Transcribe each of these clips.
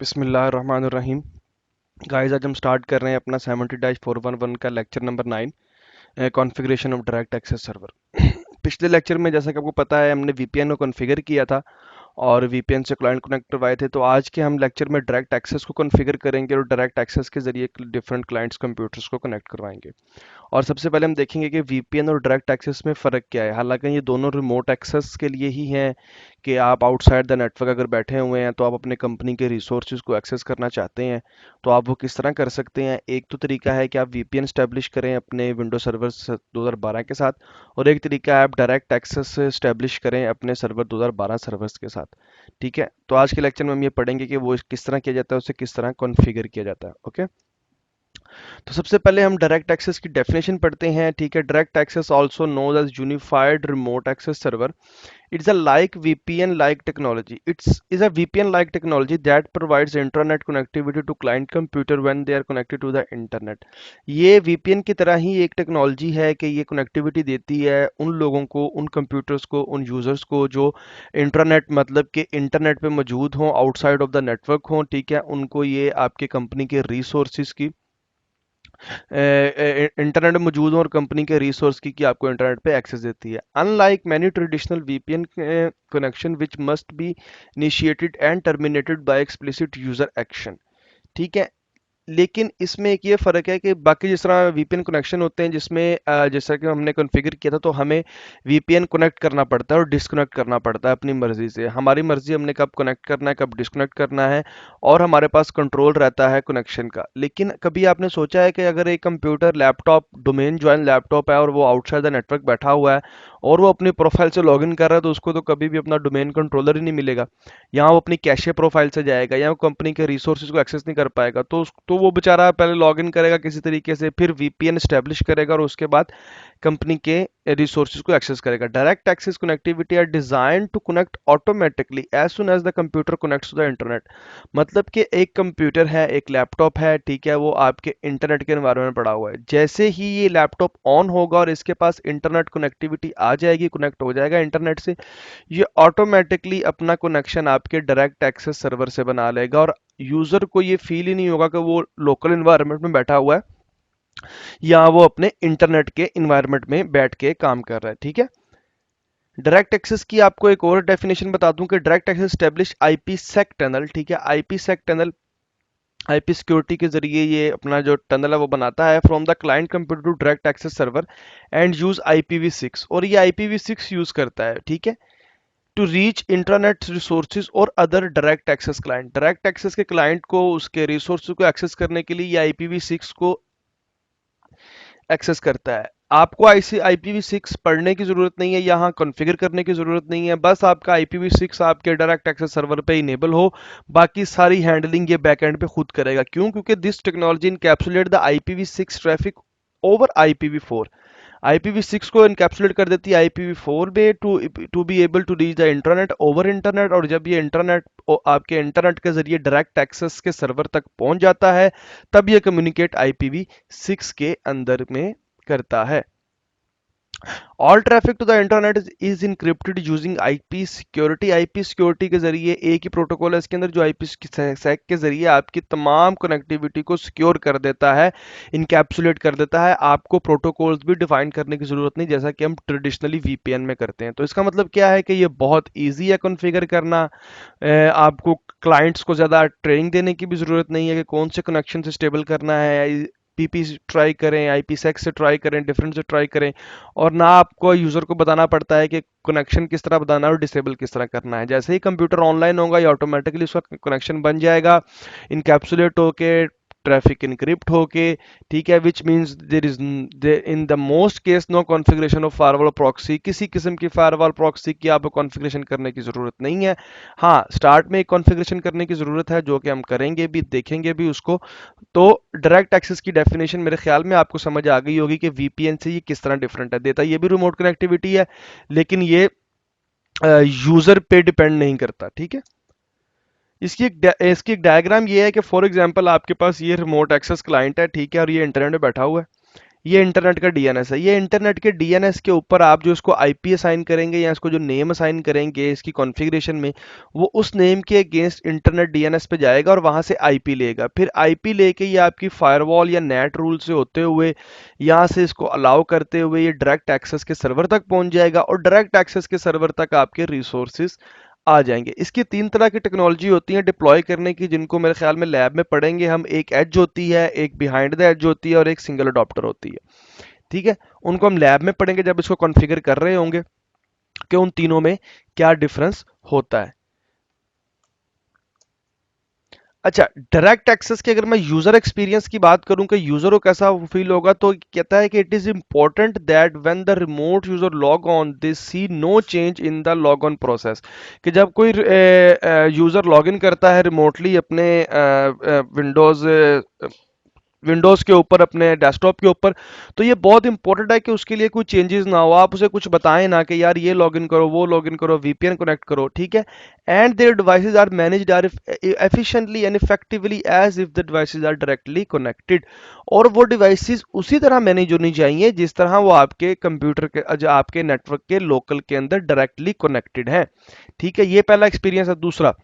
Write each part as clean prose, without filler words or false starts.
बिस्मिल्लाहिर्रहमानिर्रहीम। गाइस, आज हम स्टार्ट कर रहे हैं अपना 70-411 का lecture number 9, configuration of direct access server. पिछले लेक्चर में जैसा कि आपको पता है हमने वीपीएन को कॉन्फ़िगर किया था और वीपीएन से क्लाइंट कनेक्ट करवाए थे। तो आज के हम लेक्चर में डायरेक्ट एक्सेस को कॉन्फ़िगर करेंगे और डायरेक्ट एक्सेस के ज़रिए डिफरेंट क्लाइंट्स कंप्यूटर्स को कनेक्ट करवाएंगे। और सबसे पहले हम देखेंगे कि वीपीएन और डायरेक्ट एक्सेस में फ़र्क क्या है। हालांकि ये दोनों रिमोट एक्सेस के लिए ही हैं कि आप आउटसाइड द नेटवर्क अगर बैठे हुए हैं तो आप अपने कंपनी के रिसोर्सेज को एक्सेस करना चाहते हैं तो आप वो किस तरह कर सकते हैं। एक तो तरीका है कि आप वीपीएन स्टैब्लिश करें अपने विंडो सर्वर 2012 के साथ, और एक तरीका है आप डायरेक्ट एक्सेस स्टैब्लिश करें अपने सर्वर 2012 सर्वर्स के साथ। ठीक है, तो आज के लेक्चर में हम ये पढ़ेंगे कि वो किस तरह किया जाता है, उसे किस तरह कॉन्फ़िगर किया जाता है। ओके, तो सबसे पहले हम डायरेक्ट एक्सेस की डेफिनेशन पढ़ते हैं। ठीक है, direct access also known as unified remote access server. It's a like VPN-like technology. Is a VPN-like technology that provides internet connectivity to client computer when they are connected to the internet. ये VPN की तरह ही एक technology है कि ये connectivity देती है उन लोगों को, उन कंप्यूटर्स को, उन यूजर्स को जो इंटरनेट मतलब कि इंटरनेट पे मौजूद हों, आउटसाइड ऑफ द नेटवर्क हों। ठीक है, उनको ये आपके कंपनी के रिसोर्सेज की इंटरनेट में मौजूद हो और कंपनी के रिसोर्स की आपको इंटरनेट पे एक्सेस देती है। Unlike many traditional VPN connection which must be initiated and terminated bye explicit user action. ठीक है, लेकिन इसमें एक ये फ़र्क है कि बाकी जिस तरह वीपीएन कनेक्शन होते हैं जिसमें जैसा कि हमने कॉन्फ़िगर किया था तो हमें वीपीएन कनेक्ट करना पड़ता है और डिस्कनेक्ट करना पड़ता है अपनी मर्ज़ी से। हमारी मर्ज़ी हमने कब कनेक्ट करना है, कब डिस्कनेक्ट करना है, और हमारे पास कंट्रोल रहता है कनेक्शन का। लेकिन कभी आपने सोचा है कि अगर एक computer laptop domain join laptop है और वो आउटसाइड द नेटवर्क बैठा हुआ है और वो अपनी प्रोफाइल से लॉगिन कर रहा है तो उसको तो कभी भी अपना डोमेन कंट्रोलर ही नहीं मिलेगा। यहाँ वो अपनी कैशे प्रोफाइल से जाएगा या वो कंपनी के रिसोर्सेज को एक्सेस नहीं कर पाएगा। तो वो बेचारा पहले लॉगिन करेगा किसी तरीके से, फिर वीपीएन स्टैब्लिश करेगा और उसके बाद कंपनी के रिसोर्सेज को एक्सेस करेगा। Direct access connectivity are design to connect automatically as soon as the computer connects to the internet. मतलब कि एक कंप्यूटर है, एक लैपटॉप है, ठीक है, वो आपके इंटरनेट के एनवायरमेंट में पड़ा हुआ है। जैसे ही ये लैपटॉप ऑन होगा और इसके पास इंटरनेट कनेक्टिविटी आ जाएगी, कनेक्ट हो जाएगा इंटरनेट से, ये ऑटोमेटिकली अपना कनेक्शन आपके डायरेक्ट एक्सेस सर्वर से बना लेगा और यूजर को ये फील ही नहीं होगा कि वो लोकल इन्वायरमेंट में बैठा हुआ है या वो अपने इंटरनेट के इन्वायरमेंट में बैठ के काम कर रहा है। ठीक है, डायरेक्ट एक्सेस की आपको एक और डेफिनेशन बता दूं कि डायरेक्ट एक्सेस स्टैब्लिश आईपी सेक टनल। ठीक है, आईपी सेक टनल आईपी सिक्योरिटी के जरिए ये अपना जो टनल है वो बनाता है from the client computer to direct access server and use IPv6, और ये IPv6 यूज करता है। ठीक है, टू रीच इंटरनेट रिसोर्सेज और other direct access client. Direct access के क्लाइंट को उसके रिसोर्स को एक्सेस करने के लिए ये IPv6 को एक्सेस करता है। आपको IPv6 पढ़ने की जरूरत नहीं है, यहाँ कॉन्फ़िगर करने की जरूरत नहीं है। बस आपका IPv6 आपके डायरेक्ट एक्सेस सर्वर पे इनेबल हो, बाकी सारी हैंडलिंग ये बैकएंड पे खुद करेगा। क्यों? क्योंकि this technology encapsulate the IPv6 traffic over IPv4। IPv6 को इनकैप्सुलेट कर देती है IPv4 में to be able to reach the internet over internet. और जब ये इंटरनेट आपके इंटरनेट के जरिए डायरेक्ट एक्सेस के सर्वर तक पहुंच जाता है तब ये कम्युनिकेट IPv6 के अंदर में करता है। All traffic to the internet is encrypted using IP security. IP security के जरिए एक ही प्रोटोकॉल है इसके अंदर जो आईपी सेक के जरिए आपकी तमाम कनेक्टिविटी को सिक्योर कर देता है, इनकैप्सुलेट कर देता है। आपको प्रोटोकॉल्स भी डिफाइन करने की जरूरत नहीं जैसा कि हम ट्रेडिशनली वीपीएन में करते हैं। तो इसका मतलब क्या है कि ये बहुत ईजी है कॉन्फ़िगर करना। आपको क्लाइंट्स को ज़्यादा ट्रेनिंग देने की भी ज़रूरत नहीं है कि कौन से कनेक्शन से स्टेबल करना है, पीपी ट्राई करें, IPsec से ट्राई करें, डिफरेंट से ट्राई करें, और ना आपको यूज़र को बताना पड़ता है कि कनेक्शन किस तरह बताना है और डिसेबल किस तरह करना है। जैसे ही कंप्यूटर ऑनलाइन होगा ये ऑटोमेटिकली उसका कनेक्शन बन जाएगा, इनकैप्सुलेट होके, ट्रैफिक इनक्रिप्ट होके। ठीक है, which means there is in the most case no configuration of firewall proxy. किसी किस्म की फायरवॉल प्रॉक्सी की आपको कॉन्फ़िगरेशन करने की ज़रूरत नहीं है। हाँ, स्टार्ट में एक कॉन्फ़िगरेशन करने की ज़रूरत है जो कि हम करेंगे भी, देखेंगे भी उसको। तो डायरेक्ट एक्सेस की डेफिनेशन मेरे ख्याल में आपको समझ आ गई होगी कि वीपीएन से ये किस तरह डिफरेंट है। देता ये भी रिमोट कनेक्टिविटी है लेकिन ये यूजर पे डिपेंड नहीं करता। ठीक है, इसकी एक डायग्राम ये है कि फॉर एग्जांपल आपके पास ये रिमोट एक्सेस क्लाइंट है, ठीक है, और ये इंटरनेट में बैठा हुआ है। ये इंटरनेट का डीएनएस है। ये इंटरनेट के डीएनएस के ऊपर आप जो इसको आईपी असाइन करेंगे या इसको जो नेम असाइन करेंगे इसकी कॉन्फ़िगरेशन में, वो उस नेम के अगेंस्ट इंटरनेट डीएनएस पे जाएगा और वहां से आईपी लेगा। फिर आईपी लेके ये आपकी फायरवॉल या नेट रूल से होते हुए यहाँ से इसको अलाउ करते हुए ये डायरेक्ट एक्सेस के सर्वर तक पहुंच जाएगा और डायरेक्ट एक्सेस के सर्वर तक आपके रिसोर्सेज आ जाएंगे। इसकी तीन तरह की टेक्नोलॉजी होती है डिप्लॉय करने की, जिनको मेरे ख्याल में लैब में पढ़ेंगे हम। एक एज होती है, एक बिहाइंड द एज होती है और एक सिंगल अडॉप्टर होती है। ठीक है, उनको हम लैब में पढ़ेंगे जब इसको कॉन्फ़िगर कर रहे होंगे कि उन तीनों में क्या डिफरेंस होता है। अच्छा, डायरेक्ट एक्सेस की अगर मैं यूजर एक्सपीरियंस की बात करूं कि यूजर को कैसा फील होगा, तो कहता है कि it is important that when the remote user log on they see no change in the log on process. कि जब कोई यूजर लॉग इन करता है रिमोटली अपने विंडोज़ के ऊपर, अपने डेस्कटॉप के ऊपर, तो ये बहुत इंपॉर्टेंट है कि उसके लिए कोई चेंजेस ना हो। आप उसे कुछ बताएं ना कि यार ये लॉगिन करो, वो लॉगिन करो, वीपीएन कनेक्ट करो, ठीक है। And their devices are managed are efficiently and effectively as if the devices are directly connected. और वो डिवाइसेस उसी तरह मैनेज होनी चाहिए जिस तरह वो आपके कंप्यूटर के आपके नेटवर्क के लोकल के अंदर डायरेक्टली कनेक्टेड है। ठीक है, ये पहला एक्सपीरियंस है। दूसरा,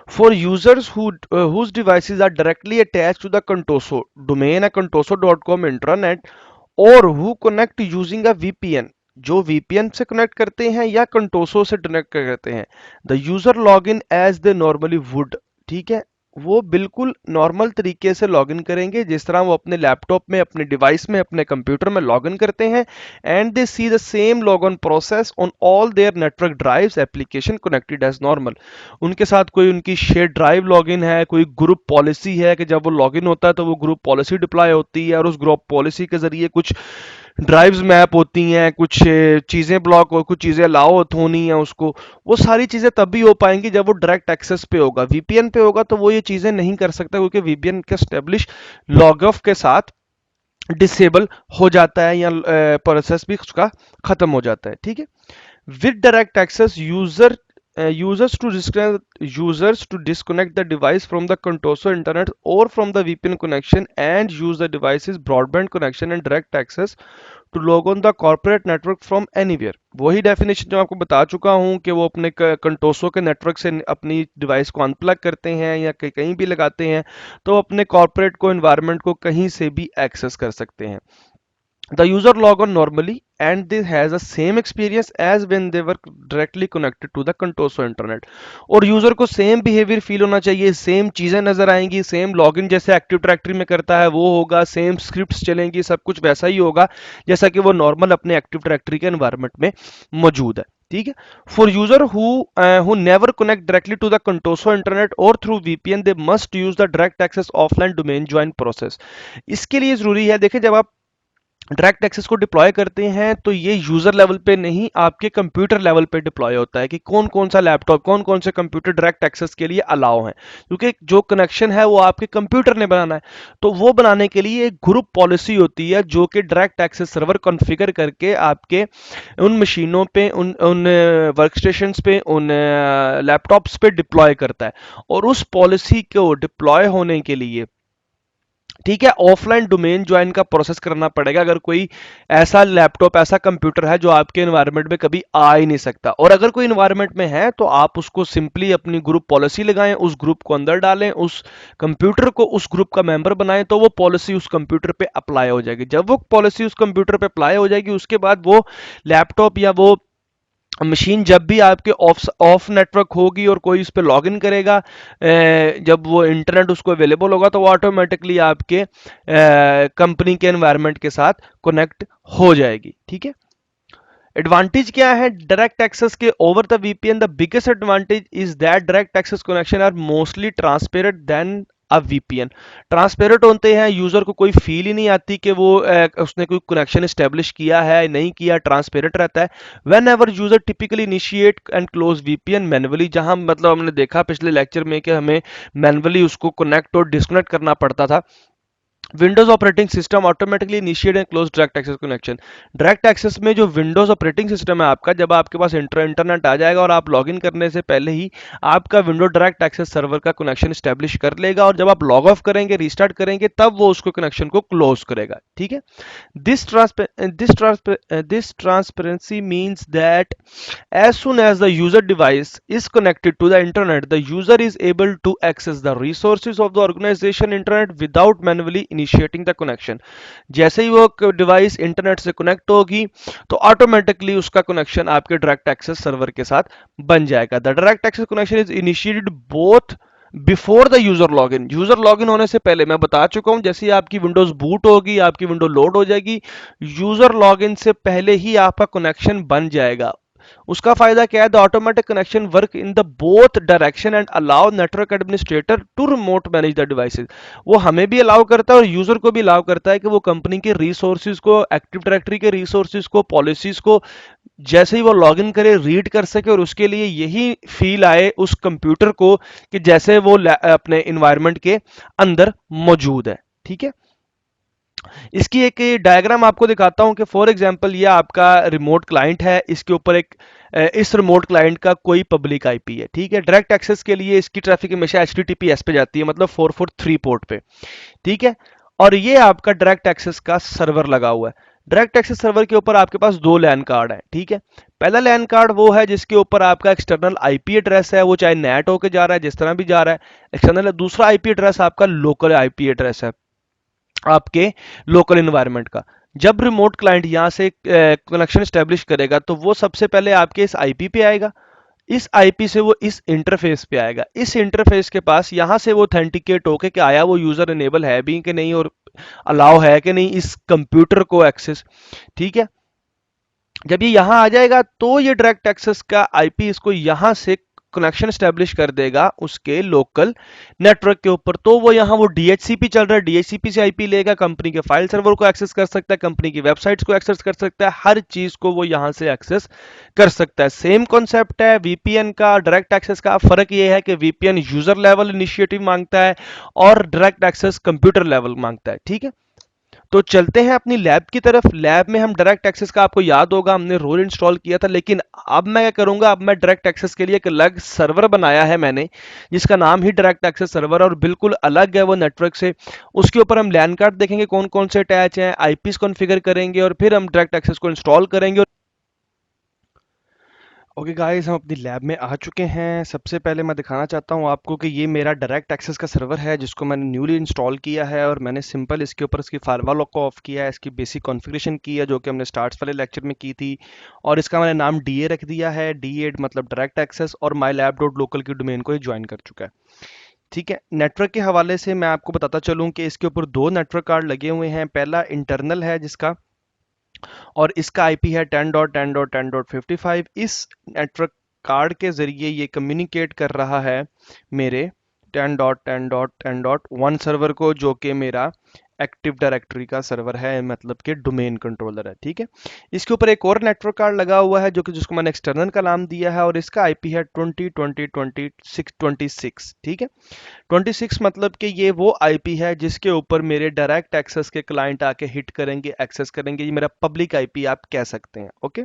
for users whose devices are directly attached to the Contoso domain, a contoso.com intranet, or who connect using a VPN, जो VPN से कनेक्ट करते हैं या कंटोसो से कनेक्ट करते हैं, the user log in as they normally would. ठीक है, वो बिल्कुल नॉर्मल तरीके से लॉगिन करेंगे जिस तरह वो अपने लैपटॉप में, अपने डिवाइस में, अपने कंप्यूटर में लॉगिन करते हैं। And they see the same log in process on all their network drives application connected as normal. उनके साथ कोई उनकी शेयर ड्राइव लॉगिन है, कोई ग्रुप पॉलिसी है कि जब वो लॉगिन होता है तो वो ग्रुप पॉलिसी डिप्लॉय होती है और उस ग्रुप पॉलिसी के जरिए कुछ ड्राइव्स मैप होती हैं, कुछ चीज़ें ब्लॉक और कुछ चीज़ें अलाउ होनी है उसको। वो सारी चीज़ें तभी हो पाएंगी जब वो डायरेक्ट एक्सेस पे होगा। वीपीएन पे होगा तो वो ये चीज़ें नहीं कर सकता, क्योंकि वीपीएन के स्टेब्लिश लॉग ऑफ के साथ डिसेबल हो जाता है या प्रोसेस भी उसका खत्म हो जाता है। ठीक है, with direct access users to disconnect the device from the Contoso internet or from the VPN connection and use the device's broadband connection and direct access to log on the corporate network from anywhere। वही definition जो आपको बता चुका हूं कि वो अपने कंटोसो के नेटवर्क से अपनी डिवाइस को अनप्लग करते हैं या कहीं भी लगाते हैं तो अपने कॉर्पोरेट को, एनवायरनमेंट को कहीं से भी एक्सेस कर सकते हैं। The user log on normally and they has the same experience as when they were directly connected to the Contoso internet। और यूजर को सेम बिहेवियर फील होना चाहिए, सेम चीजें नजर आएंगी, सेम लॉगिन जैसे एक्टिव डायरेक्टरी में करता है वो होगा, सेम स्क्रिप्ट्स चलेंगी, सब कुछ वैसा ही होगा जैसा कि वो नॉर्मल अपने एक्टिव डायरेक्टरी के एनवायरनमेंट में मौजूद है। ठीक है, for user who never connect directly to the Contoso internet or through VPN they must use the direct access offline domain join process। इसके लिए जरूरी है, देखिए जब आप डायरेक्ट एक्सेस को डिप्लॉय करते हैं तो ये यूजर लेवल पे नहीं, आपके कंप्यूटर लेवल पे डिप्लॉय होता है कि कौन कौन सा लैपटॉप, कौन कौन से कंप्यूटर डायरेक्ट एक्सेस के लिए अलाउ हैं, क्योंकि जो कनेक्शन है वो आपके कंप्यूटर ने बनाना है। तो वो बनाने के लिए एक ग्रुप पॉलिसी होती है जो कि डायरेक्ट एक्सेस सर्वर कॉन्फ़िगर करके आपके उन मशीनों पे, उन वर्क स्टेशन पे, उन लैपटॉप्स पे डिप्लॉय करता है। और उस पॉलिसी को डिप्लॉय होने के लिए, ठीक है, ऑफलाइन डोमेन ज्वाइन का प्रोसेस करना पड़ेगा। अगर कोई ऐसा लैपटॉप, ऐसा कंप्यूटर है जो आपके एनवायरनमेंट में कभी आ ही नहीं सकता, और अगर कोई एनवायरनमेंट में है तो आप उसको सिंपली अपनी ग्रुप पॉलिसी लगाएं, उस ग्रुप को अंदर डालें, उस कंप्यूटर को उस ग्रुप का मेंबर बनाएं, तो वो पॉलिसी उस कंप्यूटर पे अप्लाई हो जाएगी। जब वो पॉलिसी उस कंप्यूटर पे अप्लाई हो जाएगी उसके बाद वो लैपटॉप या वो मशीन जब भी आपके ऑफ नेटवर्क होगी और कोई उस पर लॉग इन करेगा, जब वो इंटरनेट उसको अवेलेबल होगा तो वो ऑटोमेटिकली आपके कंपनी के एनवायरनमेंट के साथ कनेक्ट हो जाएगी। ठीक है, एडवांटेज क्या है डायरेक्ट एक्सेस के over the VPN? The biggest advantage is that direct access connection are mostly transparent than a VPN. Transparent होते हैं, यूजर को कोई फील ही नहीं आती कि वो उसने कोई कनेक्शन एस्टेब्लिश किया है नहीं किया, ट्रांसपेरेंट रहता है। When ever user typically initiate and close VPN manually, जहां मतलब हमने देखा पिछले लेक्चर में कि हमें मैनुअली उसको कनेक्ट और डिस्कनेक्ट करना पड़ता था, Windows operating system automatically initiate and close direct access connection. Direct access में जो विंडोज ऑपरेटिंग सिस्टम है आपका, जब आपके पास इंटरनेट आ जाएगा और आप लॉगिन करने से पहले ही आपका विंडो डायरेक्ट एक्सेस सर्वर का कनेक्शन स्टैब्लिश कर लेगा, और जब आप लॉग ऑफ करेंगे, रीस्टार्ट करेंगे, तब वो उसको कनेक्शन को क्लोज करेगा। ठीक है। This transparency means that as soon as the user device is connected to the internet, the user is able to access the resources of the organization internet without manually initiating the connection। जैसे ही वो device internet से connect होगी तो automatically उसका connection आपके direct access server के साथ बन जाएगा। The direct access connection is initiated both before the user login होने से पहले। मैं बता चुका हूं, जैसे ही आपकी विंडोज बूट होगी, आपकी विंडो लोड हो जाएगी, यूजर लॉगिन से पहले ही आपका कनेक्शन बन जाएगा। उसका फायदा क्या है? The automatic connection work in the both direction and allow network administrator to remote manage the devices. वो हमें भी अलाउ करता है और यूजर को भी अलाउ करता है कि वो कंपनी के रिसोर्सेज को, एक्टिव डायरेक्टरी के रिसोर्सेज को, पॉलिसीज को जैसे ही वो लॉगिन करे रीड कर सके, और उसके लिए यही फील आए उस कंप्यूटर को कि जैसे वो अपने इन्वायरमेंट के अंदर मौजूद है। ठीक है। इसकी एक डायग्राम आपको दिखाता हूं कि फॉर एग्जांपल ये आपका रिमोट क्लाइंट है, इसके ऊपर एक इस रिमोट क्लाइंट का कोई पब्लिक आईपी है। ठीक है। डायरेक्ट एक्सेस के लिए इसकी ट्रैफिक हमेशा HTTPS पे जाती है, मतलब 443 पोर्ट पे। ठीक है। और ये आपका डायरेक्ट एक्सेस का सर्वर लगा हुआ है। डायरेक्ट एक्सेस सर्वर के ऊपर आपके पास दो लैन कार्ड है। ठीक है। पहला लैन कार्ड वो है जिसके ऊपर आपका एक्सटर्नल आईपी एड्रेस है, वो चाहे नेट होके जा रहा है, जिस तरह भी जा रहा है एक्सटर्नल। दूसरा आईपी एड्रेस आपका लोकल आईपी एड्रेस है, आपके लोकल इन्वायरमेंट का। जब रिमोट क्लाइंट यहाँ से कनेक्शन स्टैब्लिश करेगा तो वो सबसे पहले आपके इस आईपी पे आएगा, इस आईपी से वो इस इंटरफेस पे आएगा, इस इंटरफेस के पास यहाँ से वो ऑथेंटिकेट होके कि आया वो यूजर इनेबल है भी कि नहीं और अलाउ है कि नहीं इस कंप्यूटर को एक्सेस। ठीक है। जब ये यहां आ जाएगा तो ये डायरेक्ट एक्सेस का आईपी इसको यहां से कनेक्शन स्टैब्लिश कर देगा उसके लोकल नेटवर्क के ऊपर। तो वो यहाँ वो डीएचसीपी चल रहा है, डीएचसीपी से आईपी लेगा, कंपनी के फाइल सर्वर को एक्सेस कर सकता है, कंपनी की वेबसाइट्स को एक्सेस कर सकता है, हर चीज को वो यहाँ से एक्सेस कर सकता है। सेम कॉन्सेप्ट है वीपीएन का, डायरेक्ट एक्सेस का। फर्क ये है कि वीपीएन यूजर लेवल इनिशिएटिव मांगता है और डायरेक्ट एक्सेस कंप्यूटर लेवल मांगता है। ठीक है। तो चलते हैं अपनी लैब की तरफ। लैब में हम डायरेक्ट एक्सेस का, आपको याद होगा हमने रोल इंस्टॉल किया था, लेकिन अब मैं क्या करूंगा, अब मैं डायरेक्ट एक्सेस के लिए एक अलग सर्वर बनाया है मैंने, जिसका नाम ही डायरेक्ट एक्सेस सर्वर और बिल्कुल अलग है वो नेटवर्क से। उसके ऊपर हम लैन कार्ड देखेंगे कौन कौन से अटैच हैं, आईपीस कॉन्फ़िगर करेंगे और फिर हम डायरेक्ट एक्सेस को इंस्टॉल करेंगे। ओके गाइस, हम अपनी लैब में आ चुके हैं। सबसे पहले मैं दिखाना चाहता हूँ आपको कि ये मेरा डायरेक्ट एक्सेस का सर्वर है जिसको मैंने न्यूली इंस्टॉल किया है, और मैंने सिंपल इसके ऊपर इसकी फायरवॉल को ऑफ किया है, इसकी बेसिक कॉन्फ़िगरेशन की है जो कि हमने स्टार्ट वाले लेक्चर में की थी, और इसका मैंने नाम डीए रख दिया है। डीए मतलब डायरेक्ट एक्सेस, और माई लैब डॉट लोकल की डोमेन को ये ज्वाइन कर चुका है। ठीक है। नेटवर्क के हवाले से मैं आपको बताता चलूँ कि इसके ऊपर दो नेटवर्क कार्ड लगे हुए हैं। पहला इंटरनल है जिसका, और इसका आईपी है 10.10.10.55। इस नेटवर्क कार्ड के जरिए ये कम्युनिकेट कर रहा है मेरे 10.10.10.1 सर्वर को, जो कि मेरा एक्टिव डायरेक्टरी का सर्वर है, मतलब कि डोमेन कंट्रोलर है। ठीक है। इसके ऊपर एक और नेटवर्क कार्ड लगा हुआ है जो कि जिसको मैंने एक्सटर्नल का नाम दिया है, और इसका आईपी है 20.20.26 ठीक है। 26 मतलब कि ये वो आईपी है जिसके ऊपर मेरे डायरेक्ट एक्सेस के क्लाइंट आके हिट करेंगे, एक्सेस करेंगे। ये मेरा पब्लिक आईपी आप कह सकते हैं। ओके।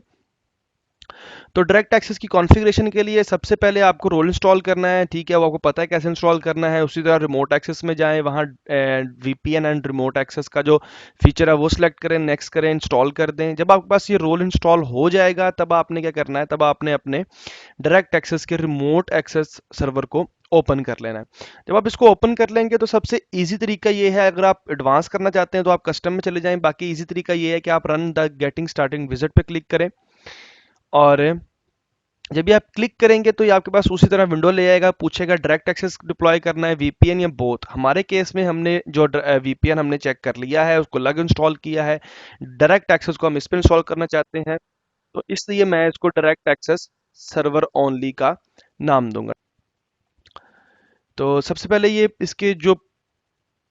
तो डायरेक्ट एक्सेस की कॉन्फ़िगरेशन के लिए सबसे पहले आपको रोल इंस्टॉल करना है। ठीक है। वो आपको पता है कैसे इंस्टॉल करना है। उसी तरह रिमोट एक्सेस में जाएं, वहाँ वीपीएन एंड रिमोट एक्सेस का जो फीचर है वो सिलेक्ट करें, नेक्स्ट करें, इंस्टॉल कर दें। जब आपके पास ये रोल इंस्टॉल हो जाएगा तब आपने क्या करना है, तब आपने अपने डायरेक्ट एक्सेस के रिमोट एक्सेस सर्वर को ओपन कर लेना है। जब आप इसको ओपन कर लेंगे तो सबसे इजी तरीका ये है, अगर आप एडवांस करना चाहते हैं तो आप कस्टम में चले जाएं, बाकी इजी तरीका ये है कि आप run the getting starting visit पे क्लिक करें, और जब भी आप क्लिक करेंगे तो ये आपके पास उसी तरह विंडो ले आएगा, पूछेगा डायरेक्ट एक्सेस डिप्लॉय करना है वीपीएन या बोथ। हमारे केस में हमने जो वीपीएन हमने चेक कर लिया है, उसको अलग इंस्टॉल किया है। डायरेक्ट एक्सेस को हम इस पर इंस्टॉल करना चाहते हैं, तो इसलिए मैं इसको डायरेक्ट एक्सेस सर्वर ओनली का नाम दूंगा। तो सबसे पहले ये इसके जो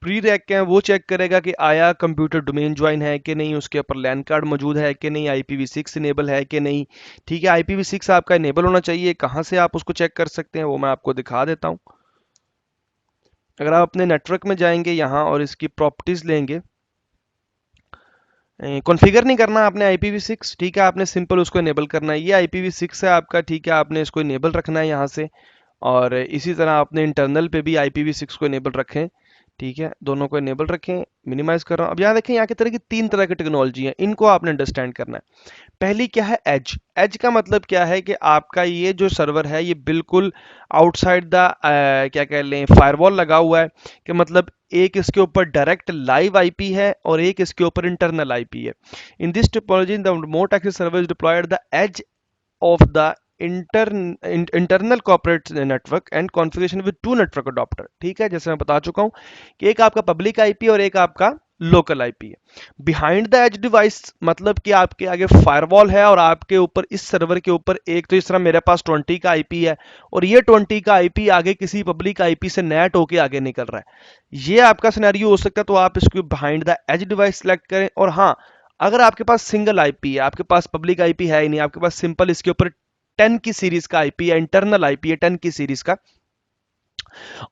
प्री रैक हैं वो चेक करेगा कि आया कंप्यूटर डोमेन ज्वाइन है कि नहीं, उसके ऊपर लैन कार्ड मौजूद है कि नहीं, IPv6 इनेबल है कि नहीं। ठीक है। IPv6 आपका इनेबल होना चाहिए। कहाँ से आप उसको चेक कर सकते हैं वो मैं आपको दिखा देता हूँ। अगर आप अपने नेटवर्क में जाएंगे यहाँ और इसकी प्रॉपर्टीज लेंगे, कॉन्फ़िगर नहीं करना आपने IPv6, ठीक है, आपने सिंपल उसको इनेबल करना है। ये IPv6 है आपका, ठीक है, आपने इसको इनेबल रखना है यहाँ से। और इसी तरह आपने इंटरनल पे भी IPv6 को इनेबल रखें, ठीक है, दोनों को इनेबल रखें। मिनिमाइज कर रहा हूँ। अब यहाँ देखें, यहाँ की तरह की 3 तरह की टेक्नोलॉजी है, इनको आपने अंडरस्टैंड करना है। पहली क्या है, एज। एज का मतलब क्या है कि आपका ये जो सर्वर है ये बिल्कुल आउटसाइड द क्या कह लें, फायरवॉल लगा हुआ है, कि मतलब एक इसके ऊपर डायरेक्ट लाइव आईपी है और एक इसके ऊपर इंटरनल आईपी है। In this topology the remote access server is deployed the edge of the internal corporate network and configuration with 2 network adapter, ठीक है, जैसे मैं बता चुका हूं कि एक आपका पब्लिक आईपी और एक आपका लोकल आईपी है। बिहाइंड द एज डिवाइस मतलब कि आपके आगे फायरवॉल है और आपके ऊपर इस सर्वर के ऊपर एक, तो इस तरह मेरे पास 20 का आईपी है और ये 20 का आईपी आगे किसी पब्लिक आईपी से नेट होके आगे निकल रहा है। ये आपका सिनेरियो हो सकता है, तो आप इसको behind the edge device select करें। और हाँ, अगर आपके पास सिंगल आईपी है, आपके पास पब्लिक आईपी है ही नहीं, आपके पास सिंपल इसके ऊपर 10 की सीरीज का आईपी है, इंटरनल आईपी है 10 की सीरीज का,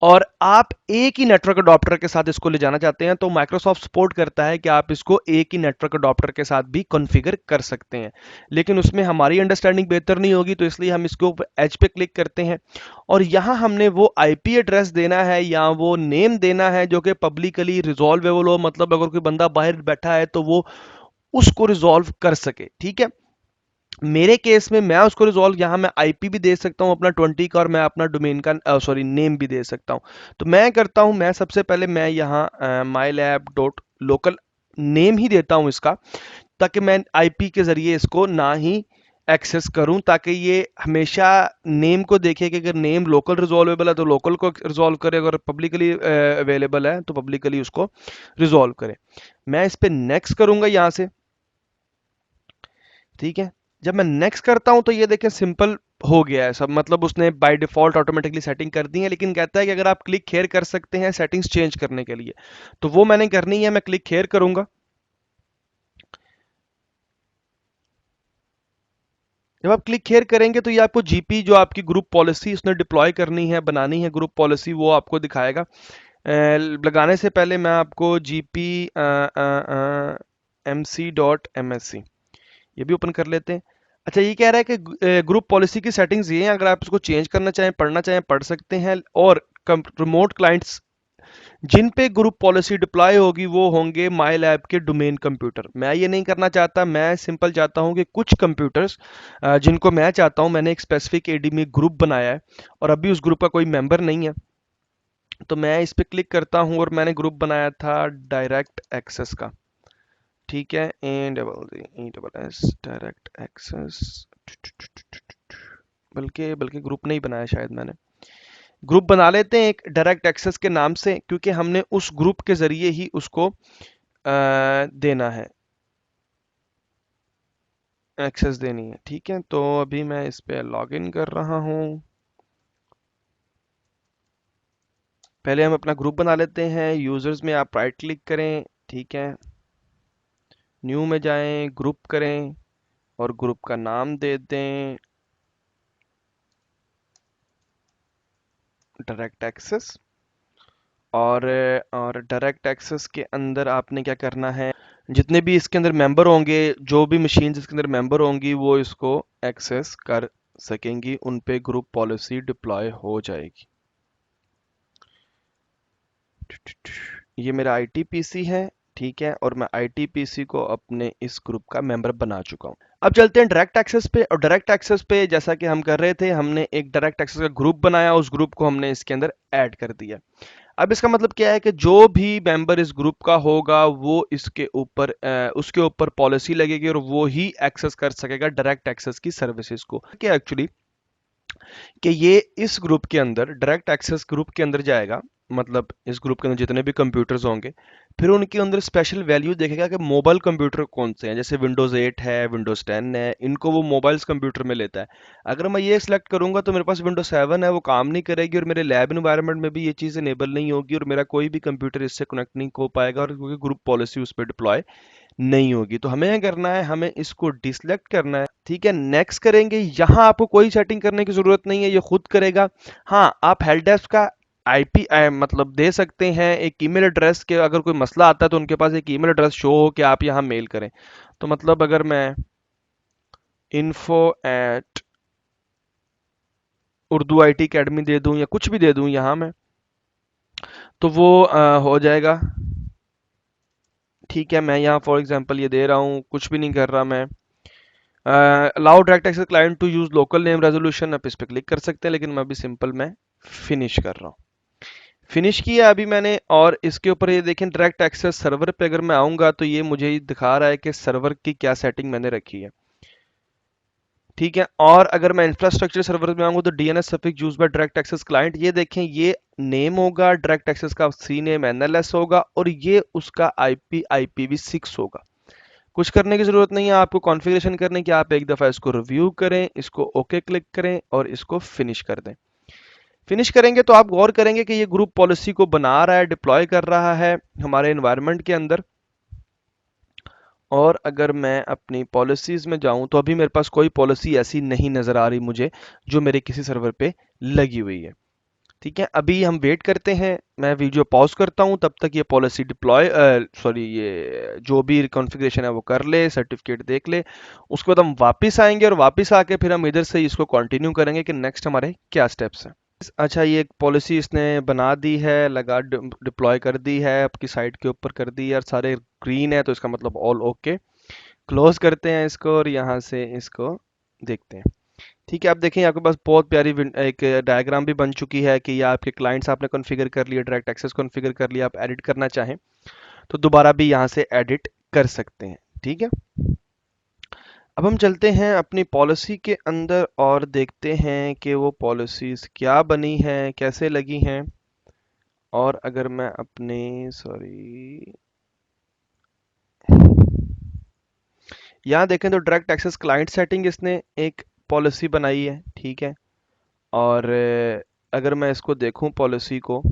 और आप एक ही नेटवर्क अडॉप्टर के साथ इसको ले जाना चाहते हैं, तो माइक्रोसॉफ्ट सपोर्ट करता है कि आप इसको एक ही नेटवर्क अडॉप्टर के साथ भी कॉन्फ़िगर कर सकते हैं। लेकिन उसमें हमारी अंडरस्टैंडिंग बेहतर नहीं होगी, तो इसलिए हम इसको एज पे क्लिक करते हैं और यहां हमने वो आईपी एड्रेस देना है या वो नेम देना है जो कि पब्लिकली रिजॉल्वेबल हो, मतलब अगर कोई बंदा बाहर बैठा है तो वो उसको रिजॉल्व कर सके, ठीक है। मेरे केस में मैं उसको रिजॉल्व, यहाँ मैं आईपी भी दे सकता हूँ अपना 20 का और मैं अपना डोमेन का सॉरी नेम भी दे सकता हूँ। तो मैं करता हूँ, मैं सबसे पहले मैं यहाँ mylab.local नेम ही देता हूँ इसका, ताकि मैं आईपी के जरिए इसको ना ही एक्सेस करूं, ताकि ये हमेशा नेम को देखे कि अगर नेम लोकल रिजॉल्वेबल है तो लोकल को रिजॉल्व करे, अगर पब्लिकली अवेलेबल है तो पब्लिकली उसको रिजॉल्व करे। मैं इस पे नेक्स्ट करूंगा यहाँ से, ठीक है। जब मैं नेक्स्ट करता हूं तो ये देखें सिंपल हो गया है सब, मतलब उसने बाय डिफॉल्ट ऑटोमेटिकली सेटिंग कर दी है, लेकिन कहता है कि अगर आप क्लिक हेयर कर सकते हैं सेटिंग्स चेंज करने के लिए, तो वो मैंने करनी है। मैं क्लिक हेयर करूंगा। जब आप क्लिक हेयर करेंगे तो ये आपको जीपी, जो आपकी ग्रुप पॉलिसी उसने डिप्लॉय करनी है, बनानी है ग्रुप पॉलिसी, वो आपको दिखाएगा। लगाने से पहले मैं आपको जीपी mc.msc ये भी ओपन कर लेते हैं। अच्छा, ये कह रहा है कि ग्रुप पॉलिसी की सेटिंग्स ये हैं, अगर आप इसको चेंज करना चाहें, पढ़ना चाहें, पढ़ सकते हैं। और रिमोट क्लाइंट्स जिन पे ग्रुप पॉलिसी डिप्लॉय होगी वो होंगे माई लैब के डोमेन कंप्यूटर। मैं ये नहीं करना चाहता, मैं सिंपल चाहता हूँ कि कुछ कंप्यूटर्स जिनको मैं चाहता हूँ, मैंने एक स्पेसिफिक एडी में ग्रुप बनाया है और अभी उस ग्रुप का कोई मेंबर नहीं है, तो मैं इस पे क्लिक करता हूँ और मैंने ग्रुप बनाया था डायरेक्ट एक्सेस का, ठीक है, AWS डायरेक्ट एक्सेस। बल्कि बल्कि ग्रुप नहीं बनाया शायद मैंने, ग्रुप बना लेते हैं एक डायरेक्ट एक्सेस के नाम से, क्योंकि हमने उस ग्रुप के जरिए ही उसको देना है, एक्सेस देनी है, ठीक है। तो अभी मैं इस पे लॉगिन कर रहा हूँ। पहले हम अपना ग्रुप बना लेते हैं। यूजर्स में आप राइट क्लिक करें, ठीक है, न्यू में जाएं, ग्रुप करें और ग्रुप का नाम दे दें डायरेक्ट एक्सेस। और डायरेक्ट एक्सेस के अंदर आपने क्या करना है, जितने भी इसके अंदर मेंबर होंगे, जो भी मशीन इसके अंदर मेंबर होंगी वो इसको एक्सेस कर सकेंगी, उन पे ग्रुप पॉलिसी डिप्लॉय हो जाएगी। ये मेरा आईटीपीसी है, ठीक है, और मैं आईटीपीसी को अपने इस ग्रुप का मेंबर बना चुका हूँ। अब चलते हैं डायरेक्ट एक्सेस पे। और डायरेक्ट एक्सेस पे जैसा कि हम कर रहे थे, हमने एक डायरेक्ट एक्सेस का ग्रुप बनाया, उस ग्रुप को हमने इसके अंदर ऐड कर दिया। अब इसका मतलब क्या है कि जो भी मेंबर इस ग्रुप का होगा वो इसके ऊपर उसके ऊपर पॉलिसी लगेगी और वो ही एक्सेस कर सकेगा डायरेक्ट एक्सेस की सर्विसेज को। क्या एक्चुअली कि ये इस ग्रुप के अंदर डायरेक्ट एक्सेस ग्रुप के अंदर जाएगा, मतलब इस ग्रुप के अंदर जितने भी कंप्यूटर्स होंगे, फिर उनके अंदर स्पेशल वैल्यू देखेगा कि मोबाइल कंप्यूटर कौन से हैं, जैसे विंडोज़ 8 है, विंडोज़ 10 है, इनको वो मोबाइल्स कंप्यूटर में लेता है। अगर मैं ये सिलेक्ट करूंगा तो मेरे पास विंडोज 7 है, वो काम नहीं करेगी और मेरे लैब इन्वायरमेंट में भी ये चीज़ इनेबल नहीं होगी और मेरा कोई भी कंप्यूटर इससे कनेक्ट नहीं हो पाएगा, और क्योंकि ग्रुप पॉलिसी उस पर डिप्लॉय नहीं होगी। तो हमें क्या करना है, हमें इसको डिसलेक्ट करना है, ठीक है, नेक्स्ट करेंगे। यहाँ आपको कोई सेटिंग करने की जरूरत नहीं है, ये खुद करेगा। हाँ, आप हेल्प डेस्क का आईपी मतलब दे सकते हैं एक ईमेल एड्रेस के, अगर कोई मसला आता है तो उनके पास एक ईमेल एड्रेस शो हो कि आप यहाँ मेल करें। तो मतलब अगर मैं info@ उर्दू IT अकेडमी दे दूं या कुछ भी दे दूं यहाँ मैं, तो वो हो जाएगा। ठीक है, मैं यहाँ फॉर एग्जांपल ये दे रहा हूँ, कुछ भी नहीं कर रहा मैं। Allow direct access client to use local name resolution, आप इस पर क्लिक कर सकते हैं, लेकिन मैं अभी सिंपल मैं फिनिश कर रहा हूँ। फिनिश किया अभी मैंने, और इसके ऊपर ये देखें डायरेक्ट एक्सेस सर्वर पे अगर मैं आऊंगा तो ये मुझे दिखा रहा है कि सर्वर की क्या सेटिंग मैंने रखी है। ठीक है, और अगर मैं इंफ्रास्ट्रक्चर सर्वर में आऊंगा तो DNS suffix use by direct access client, ये देखें ये नेम होगा डायरेक्ट एक्सेस का, सी नेम एनएलएस होगा, और ये उसका आईपी IPv6 होगा। कुछ करने की जरूरत नहीं है आपको कॉन्फ़िगरेशन करने की, आप एक दफ़ा इसको रिव्यू करें, इसको ओके क्लिक करें और इसको फिनिश कर दें। फिनिश करेंगे तो आप गौर करेंगे कि ये ग्रुप पॉलिसी को बना रहा है, डिप्लॉय कर रहा है हमारे एनवायरनमेंट के अंदर। और अगर मैं अपनी पॉलिसीज में जाऊं तो अभी मेरे पास कोई पॉलिसी ऐसी नहीं नजर आ रही मुझे जो मेरे किसी सर्वर पे लगी हुई है। ठीक है, अभी हम वेट करते हैं, मैं वीडियो पॉज करता हूं, तब तक ये पॉलिसी डिप्लॉय सॉरी ये जो भी कॉन्फ़िगरेशन है वो कर ले, सर्टिफिकेट देख ले। उसके बाद हम वापस आएंगे और वापस आके फिर हम इधर से इसको कंटिन्यू करेंगे कि नेक्स्ट हमारे क्या स्टेप्स हैं। अच्छा, ये एक पॉलिसी इसने बना दी है, लगा डिप्लॉय कर दी है, आपकी साइट के ऊपर कर दी है, और सारे ग्रीन है तो इसका मतलब ऑल ओके। क्लोज करते हैं इसको और यहाँ से इसको देखते हैं। ठीक है, आप देखें आपके पास बहुत प्यारी एक डायग्राम भी बन चुकी है कि ये आपके क्लाइंट्स आपने कॉन्फ़िगर कर लिया, डायरेक्ट एक्सेस कॉन्फ़िगर कर लिया, आप एडिट करना चाहें तो दोबारा भी यहाँ से एडिट कर सकते हैं। ठीक है, अब हम चलते हैं अपनी पॉलिसी के अंदर और देखते हैं कि वो पॉलिसीज क्या बनी हैं, कैसे लगी हैं। और अगर मैं अपने सॉरी यहाँ देखें तो डायरेक्ट एक्सेस क्लाइंट सेटिंग इसने एक पॉलिसी बनाई है। ठीक है, और अगर मैं इसको देखूं पॉलिसी को,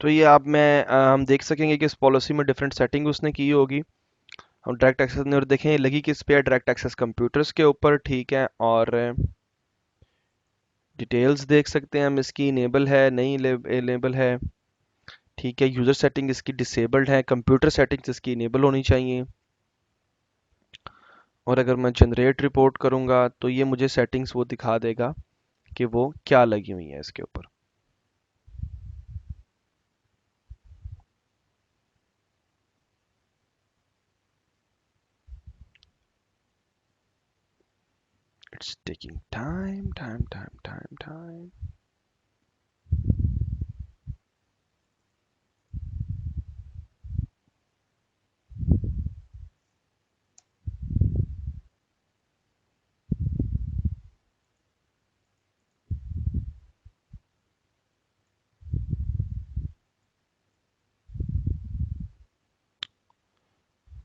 तो ये आप मैं हम देख सकेंगे कि इस पॉलिसी में डिफरेंट सेटिंग उसने की होगी। हम डायरेक्ट एक्सेस ने और देखें ये लगी किस पे है, डायरेक्ट एक्सेस कंप्यूटर्स के ऊपर। ठीक है, और डिटेल्स देख सकते हैं हम, इसकी इनेबल है नहीं इनेबल है। ठीक है, यूज़र सेटिंग इसकी डिसेबल्ड है, कंप्यूटर सेटिंग्स इसकी इनेबल होनी चाहिए। और अगर मैं जनरेट रिपोर्ट करूंगा तो ये मुझे सेटिंग्स वो दिखा देगा कि वो क्या लगी हुई है इसके ऊपर। It's taking time time time time time.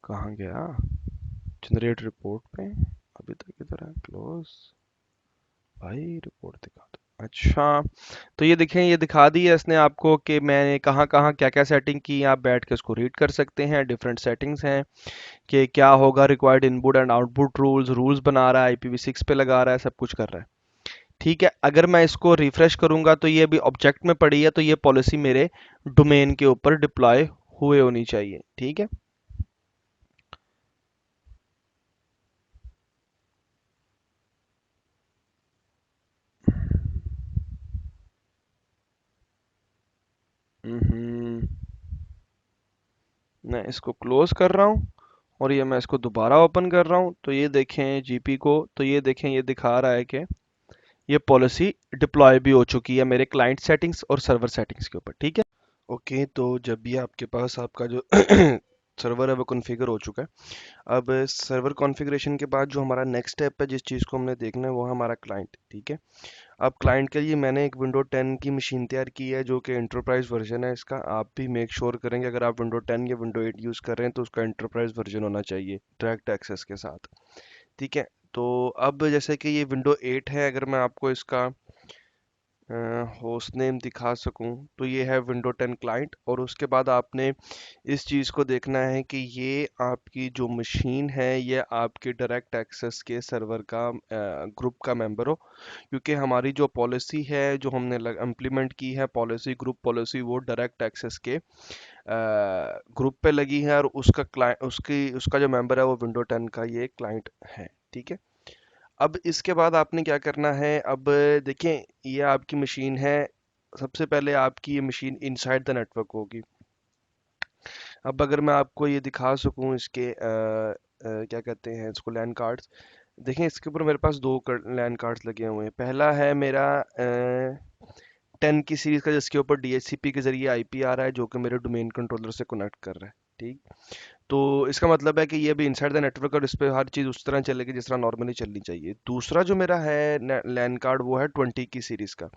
कहाँ गया जनरेट रिपोर्ट पे, अभी तक इधर है, क्लोज। भाई रिपोर्ट दिखा दो। अच्छा, तो ये देखें ये दिखा दी है इसने आपको कि मैंने कहाँ कहाँ क्या क्या सेटिंग की, आप बैठ के उसको रीड कर सकते हैं। डिफरेंट सेटिंग्स हैं कि क्या होगा, required input and output rules, rules बना रहा है, IPv6 पे लगा रहा है, सब कुछ कर रहा है। ठीक है, अगर मैं इसको रिफ्रेश करूंगा तो ये अभी ऑब्जेक्ट में पड़ी है, तो ये पॉलिसी मेरे डोमेन के ऊपर डिप्लॉय हुए होनी चाहिए। ठीक है, हम्म, मैं इसको क्लोज कर रहा हूँ और ये मैं इसको दोबारा ओपन कर रहा हूँ, तो ये देखें जीपी को, तो ये देखें ये दिखा रहा है कि ये पॉलिसी डिप्लॉय भी हो चुकी है मेरे क्लाइंट सेटिंग्स और सर्वर सेटिंग्स के ऊपर। ठीक है, ओके, तो जब भी आपके पास आपका जो सर्वर है वो कॉन्फ़िगर हो चुका है, अब सर्वर कॉन्फ़िगरेशन के बाद जो हमारा नेक्स्ट स्टेप है, जिस चीज़ को हमने देखना है वो है हमारा क्लाइंट। ठीक है, अब क्लाइंट के लिए मैंने एक विंडो 10 की मशीन तैयार की है जो कि एंटरप्राइज वर्जन है इसका। आप भी मेक श्योर करेंगे अगर आप विंडो 10 या विंडो 8 यूज़ कर रहे हैं तो उसका एंटरप्राइज वर्जन होना चाहिए डायरेक्ट एक्सेस के साथ। ठीक है, तो अब जैसे कि ये विंडो 8 है, अगर मैं आपको इसका होस्ट नेम दिखा सकूं तो ये है विंडो 10 क्लाइंट, और उसके बाद आपने इस चीज़ को देखना है कि ये आपकी जो मशीन है ये आपके डायरेक्ट एक्सेस के सर्वर का ग्रुप का मेंबर हो, क्योंकि हमारी जो पॉलिसी है जो हमने इम्प्लीमेंट की है पॉलिसी, ग्रुप पॉलिसी, वो डायरेक्ट एक्सेस के ग्रुप पे लगी है, और उसका क्लाइंट उसका जो मेंबर है वो विंडो 10 का ये क्लाइंट है। ठीक है, अब इसके बाद आपने क्या करना है, अब देखें ये आपकी मशीन है। सबसे पहले आपकी ये मशीन इनसाइड द नेटवर्क होगी। अब अगर मैं आपको ये दिखा सकूं इसके क्या कहते हैं इसको, लैन कार्ड्स। देखें इसके ऊपर मेरे पास दो लैन कार्ड्स लगे हुए हैं। पहला है मेरा 10 की सीरीज का, जिसके ऊपर DHCP के जरिए IP आ रहा है, जो कि मेरे डोमेन कंट्रोलर से कनेक्ट कर रहा है। ठीक, तो इसका मतलब है कि ये भी इनसाइड द नेटवर्क, और इस पे हर चीज़ उस तरह चलेगी जिस तरह नॉर्मली चलनी चाहिए। दूसरा जो मेरा है लैन कार्ड, वो है 20 की सीरीज़ का।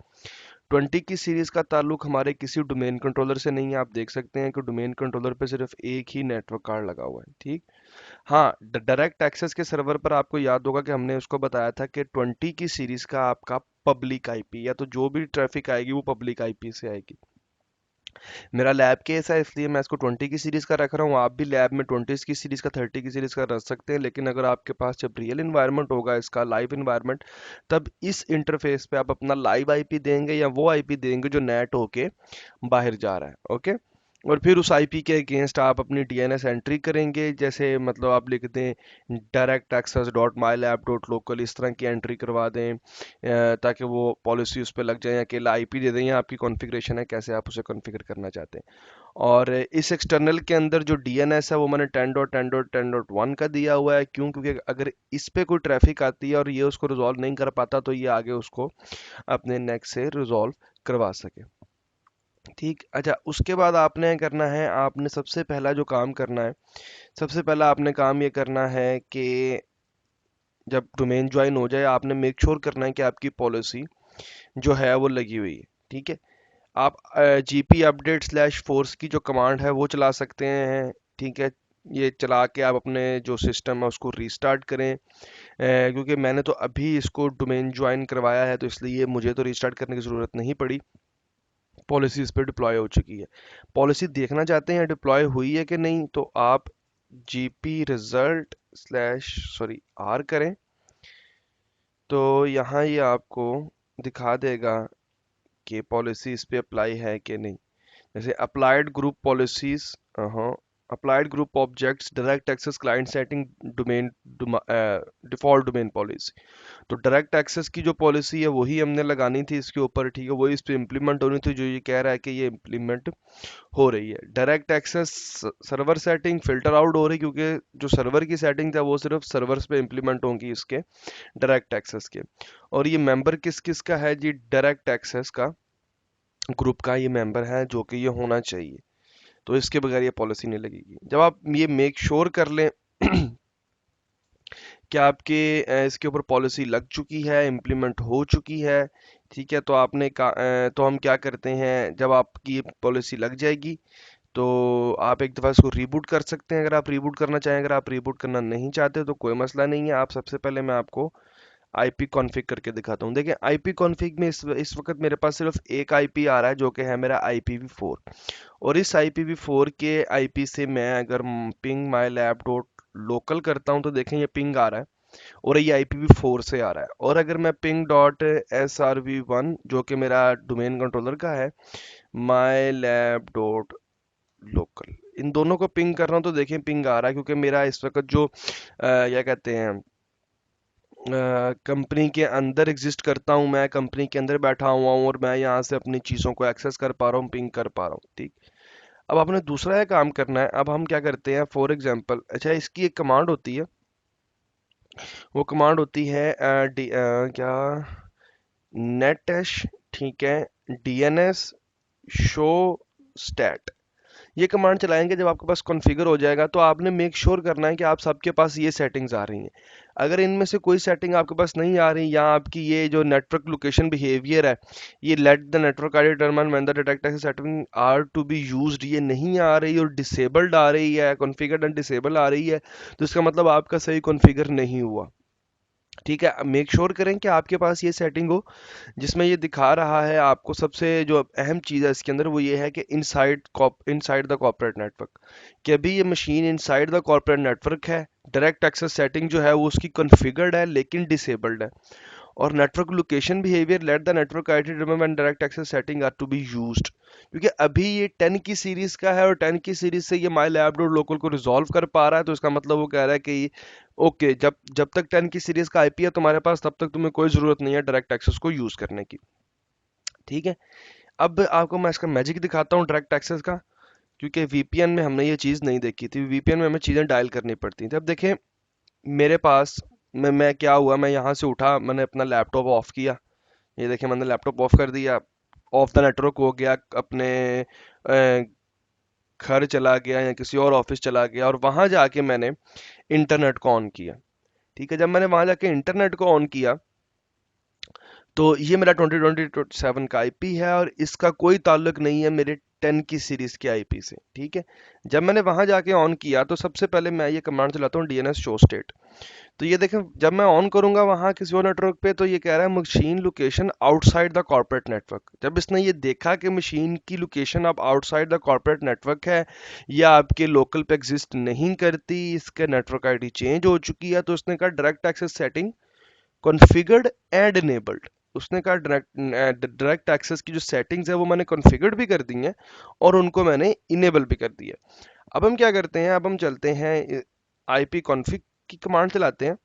20 की सीरीज़ का ताल्लुक हमारे किसी डोमेन कंट्रोलर से नहीं है। आप देख सकते हैं कि डोमेन कंट्रोलर पे सिर्फ एक ही नेटवर्क कार्ड लगा हुआ है। ठीक, हाँ, डायरेक्ट एक्सेस के सर्वर पर आपको याद होगा कि हमने उसको बताया था कि 20 की सीरीज़ का आपका पब्लिक IP, या तो जो भी ट्रैफिक आएगी वो पब्लिक IP से आएगी। मेरा लैब केस है इसलिए मैं इसको 20 की सीरीज़ का रख रहा हूँ। आप भी लैब में 20 की सीरीज़ का, 30 की सीरीज़ का रख सकते हैं, लेकिन अगर आपके पास जब रियल इन्वायरमेंट होगा इसका, लाइव इन्वायरमेंट, तब इस इंटरफेस पे आप अपना लाइव IP देंगे या वो IP देंगे जो नेट होके बाहर जा रहा है। ओके, और फिर उस IP के अगेंस्ट आप अपनी DNS एंट्री करेंगे। जैसे मतलब आप लिख दें direct access dot my lab dot local, इस तरह की एंट्री करवा दें ताकि वो पॉलिसी उस पर लग जाए, या अकेला IP दे दें, या आपकी कॉन्फ़िगरेशन है कैसे आप उसे कॉन्फ़िगर करना चाहते हैं। और इस एक्सटर्नल के अंदर जो DNS है वो मैंने 10.10.10.1 का दिया हुआ है। क्यों? क्योंकि अगर इस पे कोई ट्रैफिक आती है और ये उसको रिजॉल्व नहीं कर पाता, तो ये आगे उसको अपने नेक से रिजॉल्व करवा सके। ठीक, अच्छा, उसके बाद आपने करना है, आपने सबसे पहला जो काम करना है, सबसे पहला आपने काम ये करना है कि जब डोमेन ज्वाइन हो जाए आपने मेक श्योर करना है कि आपकी पॉलिसी जो है वो लगी हुई है। ठीक है, आप GP अपडेट स्लैश फोर्स की जो कमांड है वो चला सकते हैं। ठीक है, ये चला के आप अपने जो सिस्टम है उसको रीस्टार्ट करें। क्योंकि मैंने तो अभी इसको डोमेन ज्वाइन करवाया है, तो इसलिए मुझे तो रीस्टार्ट करने की ज़रूरत नहीं पड़ी। पॉलिसी इस पर डिप्लॉय हो चुकी है। पॉलिसी देखना चाहते हैं डिप्लॉय हुई है कि नहीं, तो आप GP result slash sorry R करें, तो यहाँ ये आपको दिखा देगा कि पॉलिसी इस पे अप्लाई है कि नहीं। जैसे अप्लाइड ग्रुप पॉलिसीज, हाँ, applied group objects direct access client setting domain default domain policy. तो डायरेक्ट एक्सेस की जो पॉलिसी है वही हमने लगानी थी इसके ऊपर। ठीक है, वही इस पे इम्प्लीमेंट होनी थी, जो ये कह रहा है कि ये इम्प्लीमेंट हो रही है। Direct access server setting filter out हो रही, क्योंकि जो सर्वर की सेटिंग था वो सिर्फ सर्वर्स पे इम्प्लीमेंट होंगी इसके डायरेक्ट एक्सेस के। और ये मेंबर किस किस का है जी? डायरेक्ट एक्सेस का ग्रुप का ये मेंबर है, जो कि ये होना चाहिए। तो इसके बगैर ये पॉलिसी नहीं लगेगी। जब आप ये मेक श्योर कर लें कि आपके इसके ऊपर पॉलिसी लग चुकी है, इम्प्लीमेंट हो चुकी है, ठीक है, तो तो हम क्या करते हैं, जब आपकी पॉलिसी लग जाएगी तो आप एक दफ़ा इसको रीबूट कर सकते हैं, अगर आप रीबूट करना चाहें। अगर आप रीबूट करना नहीं चाहते तो कोई मसला नहीं है। आप सबसे पहले मैं आपको IP कॉन्फ़िग करके दिखाता हूँ। देखिए IP कॉन्फ़िग में इस वक्त मेरे पास सिर्फ एक IP आ रहा है, जो कि है मेरा IPv4। और इस IPv4 के IP से मैं अगर पिंग माई लैब डॉट लोकल करता हूँ तो देखें ये पिंग आ रहा है, और ये IPv4 से आ रहा है। और अगर मैं पिंग डॉट SRV1, जो कि मेरा डोमेन कंट्रोलर का है, माई लैब डॉट लोकल, इन दोनों को पिंग कर रहा हूँ तो देखें पिंग आ रहा है, क्योंकि मेरा इस वक्त जो क्या कहते हैं कंपनी के अंदर एग्जिस्ट करता हूँ, मैं कंपनी के अंदर बैठा हुआ हूँ और मैं यहाँ से अपनी चीज़ों को एक्सेस कर पा रहा हूँ, पिंग कर पा रहा हूँ। ठीक, अब आपने दूसरा ये काम करना है। अब हम क्या करते हैं, फॉर एग्जांपल, अच्छा, इसकी एक कमांड होती है, वो कमांड होती है क्या, नेटैश, ठीक है, DNS शो स्टैट। ये कमांड चलाएंगे जब आपके पास कॉन्फ़िगर हो जाएगा, तो आपने मेक श्योर करना है कि आप सबके पास ये सेटिंग्स आ रही हैं। अगर इनमें से कोई सेटिंग आपके पास नहीं आ रही, या आपकी ये जो नेटवर्क लोकेशन बिहेवियर है, ये let the network I determine when the direct access setting are to be used, ये नहीं आ रही और डिसेबल्ड आ रही है, कॉन्फ़िगर्ड एंड डिसेबल आ रही है, तो इसका मतलब आपका सही कॉन्फ़िगर नहीं हुआ। ठीक है, मेक श्योर करें कि आपके पास ये सेटिंग हो जिसमें ये दिखा रहा है आपको। सबसे जो अहम चीज़ है इसके अंदर वो ये है कि इनसाइड द कॉर्पोरेट नेटवर्क, कि अभी ये machine inside the corporate network है। डायरेक्ट एक्सेस सेटिंग जो है वो उसकी कॉन्फ़िगर्ड है लेकिन डिसेबल्ड है। और network location behaviour, let the network ID remember and direct access setting are to be used. क्योंकि अभी ये 10 की सीरीज का है और 10 की सीरीज से ये माई लैब डॉट लोकल को रिजॉल्व कर पा रहा है, तो इसका मतलब वो कह रहा है कि ओके, जब जब तक 10 की सीरीज का आईपी है तुम्हारे पास, तब तक तुम्हें कोई जरूरत नहीं है डायरेक्ट एक्सेस को यूज करने की। ठीक है, अब आपको मैं इसका मैजिक दिखाता हूँ डायरेक्ट एक्सेस का, क्योंकि वीपीएन में हमने ये चीज़ नहीं देखी थी। वीपीएन में हमें चीज़ें डायल करनी पड़ती थी। अब देखें मेरे पास, मैं क्या हुआ, मैं यहाँ से उठा, मैंने अपना लैपटॉप ऑफ किया। ये देखिए मैंने लैपटॉप ऑफ कर दिया, ऑफ द नेटवर्क हो गया, अपने घर चला गया या किसी और ऑफिस चला गया और वहां जाके मैंने इंटरनेट को ऑन किया। ठीक है, जब मैंने वहां जाके इंटरनेट को ऑन किया तो ये मेरा 2027 का आईपी है और इसका कोई ताल्लुक नहीं है मेरे 10 की सीरीज के आईपी से। ठीक है, जब मैंने वहां जाके ऑन किया तो सबसे पहले मैं ये कमांड चलाता हूँ डीएनएस शो स्टेट। तो ये देखें जब मैं ऑन करूंगा वहां किसी और नेटवर्क पे तो ये कह रहा है machine location outside the corporate network. जब इसने ये देखा कि मशीन की लोकेशन अब आउटसाइड द कॉर्पोरेट नेटवर्क है या आपके लोकल पे एग्जिस्ट नहीं करती, इसके नेटवर्क आईडी चेंज हो चुकी है, तो उसने कहा direct access setting configured and enabled. उसने कहा डायरेक्ट एक्सेस की जो सेटिंग्स है वो मैंने कॉन्फ़िगर्ड भी कर दी हैं और उनको मैंने इनेबल भी कर दिया। अब हम क्या करते हैं, अब हम चलते हैं आईपी कॉन्फ़िग की कमांड चलाते हैं।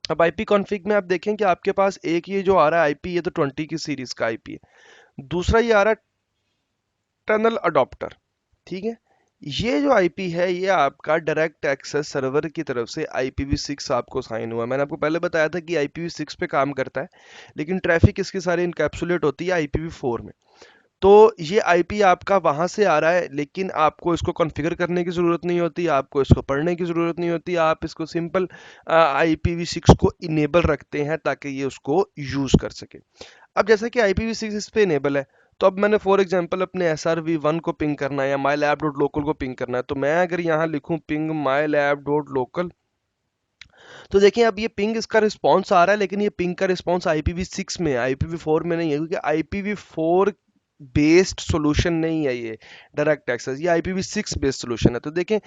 अब आईपी कॉन्फ़िग में आप देखें कि आपके पास एक ये जो आ रहा है आईपी, ये तो 20 की सीरीज का आईपी है। दूसरा ये आ रहा है टनल अडॉप्टर। ठीक है, ये जो आईपी है ये आपका डायरेक्ट एक्सेस सर्वर की तरफ से IPv6 आपको साइन हुआ। मैंने आपको पहले बताया था कि IPv6 पे काम करता है, लेकिन ट्रैफिक इसकी सारी इनकैप्सुलेट होती है IPv4 में। तो ये आईपी आपका वहां से आ रहा है, लेकिन आपको इसको कॉन्फ़िगर करने की ज़रूरत नहीं होती, आपको इसको पढ़ने की ज़रूरत नहीं होती। आप इसको सिंपल IPv6 को इनेबल रखते हैं ताकि ये उसको यूज़ कर सके। अब जैसा कि IPv6 इस पे इनेबल है, तो अब मैंने फॉर एग्जांपल अपने SRv1 को पिंग करना है या माई लैब डॉट लोकल को पिंग करना है, तो मैं अगर यहाँ लिखूँ पिंग माई लैब डॉट लोकल, तो देखिए अब ये पिंग इसका रिस्पॉन्स आ रहा है, लेकिन ये पिंग का रिस्पॉन्स IPv6 में है, IPv4 में नहीं है, क्योंकि IPv4 बेस्ड सॉल्यूशन नहीं है ये डायरेक्ट एक्सेस, ये IPv6 बेस्ड सॉल्यूशन है। तो देखें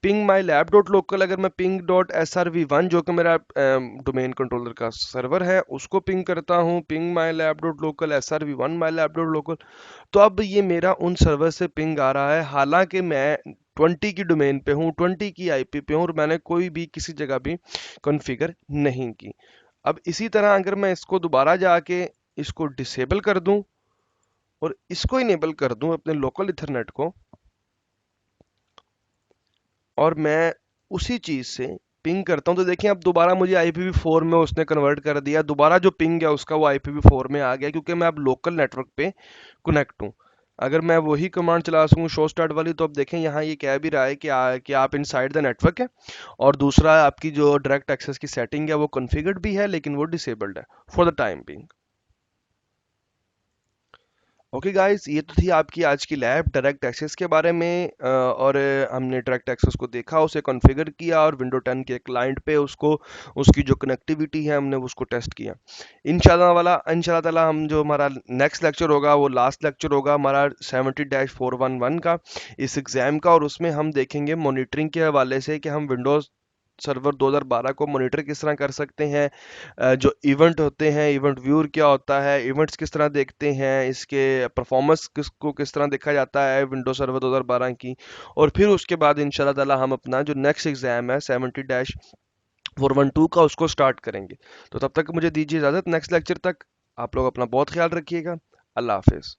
पिंग माई लैब डॉट लोकल, अगर मैं पिंग डॉट SRv1 जो कि मेरा डोमेन कंट्रोलर का सर्वर है उसको पिंग करता हूँ, पिंग माई लैब डॉट लोकल SRv1 माई लैब डॉट लोकल, तो अब ये मेरा उन सर्वर से पिंग आ रहा है, हालांकि मैं 20 की डोमेन पे हूँ, 20 की आईपी पे हूँ और मैंने कोई भी किसी जगह भी कॉन्फ़िगर नहीं की। अब इसी तरह अगर मैं इसको दोबारा जाके इसको डिसेबल कर दूं और इसको इनेबल कर दूं अपने लोकल इथरनेट को, और मैं उसी चीज से पिंग करता हूं, तो देखिए अब दोबारा मुझे IPv4 में उसने कन्वर्ट कर दिया। दोबारा जो पिंग है उसका वो IPv4 में आ गया, क्योंकि मैं अब लोकल नेटवर्क पे कनेक्ट हूँ। अगर मैं वही कमांड चला सकूं शो स्टार्ट वाली, तो अब देखें यहाँ ये कह भी रहा है कि आप इनसाइड द नेटवर्क है, और दूसरा आपकी जो डायरेक्ट एक्सेस की सेटिंग है वो कॉन्फ़िगर्ड भी है लेकिन वो डिसेबल्ड है for the time being. Okay guys, ये तो थी आपकी आज की लैब डायरेक्ट एक्सेस के बारे में, और हमने डायरेक्ट एक्सेस को देखा, उसे कॉन्फ़िगर किया और विंडो 10 के क्लाइंट पे उसको उसकी जो कनेक्टिविटी है हमने उसको टेस्ट किया। इंशाल्लाह ताला हम जो हमारा नेक्स्ट लेक्चर होगा वो लास्ट लेक्चर होगा हमारा 70-411 का, इस एग्ज़ाम का, और उसमें हम देखेंगे मॉनिटरिंग के हवाले से कि हम विंडोज़ सर्वर 2012 को मॉनिटर किस तरह कर सकते हैं, जो इवेंट होते हैं, इवेंट व्यूअर क्या होता है, इवेंट्स किस तरह देखते हैं, इसके परफॉर्मेंस किस तरह देखा जाता है विंडोज सर्वर 2012 की। और फिर उसके बाद इंशाल्लाह ताला हम अपना जो नेक्स्ट एग्जाम है 70-412 का उसको स्टार्ट करेंगे। तो तब तक मुझे दीजिए इजाज़त, नेक्स्ट लेक्चर तक आप लोग अपना बहुत ख्याल रखिएगा। अल्लाह हाफिज़।